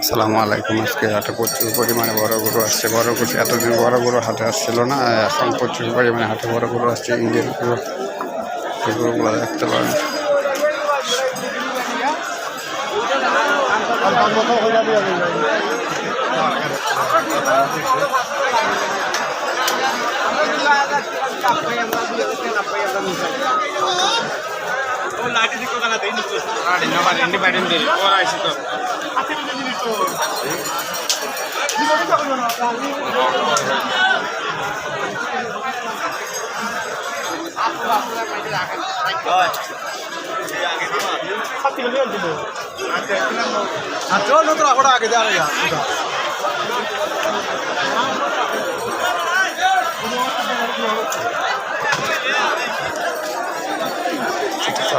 আসসালামু আলাইকুম। আজকে হাটে প্রচুর পরিমাণে বড় গরু আসছে। বড় গরু এতদিন বড় গরু হাটে আসছিল না, এখন প্রচুর পরিমাণে হাটে বড় গরু আসছে। ইন্ডিয়ান গরু, এই গরুগুলো দেখতে পারেন।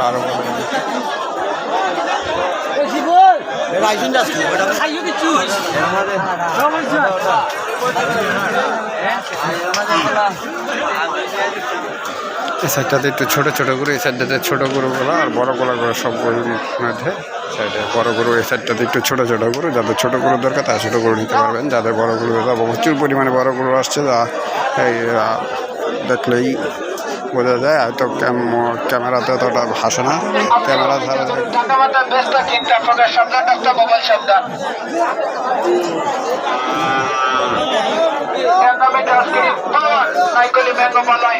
আরো এই সাইডটাতে একটু ছোট ছোট গরু, এই সাইডটাতে ছোট গরুগুলো আর বড় বড় গরু সব গরুর মধ্যে সাইডে বড় গরু, এই সাইডটাতে একটু ছোট ছোট গরু। যাদের ছোট গরুর দরকার তারা ছোট গরু নিতে পারবেন। যাদের বড় গরু প্রচুর পরিমাণে বড় গরু আসছে, যা এই দেখলেই বোঝা যায়। হয়তো ক্যামেরাতে অতটা ভাসে না, ক্যামেরা ছাড়া সাইকেলে ম্যাঙ্গো পালাই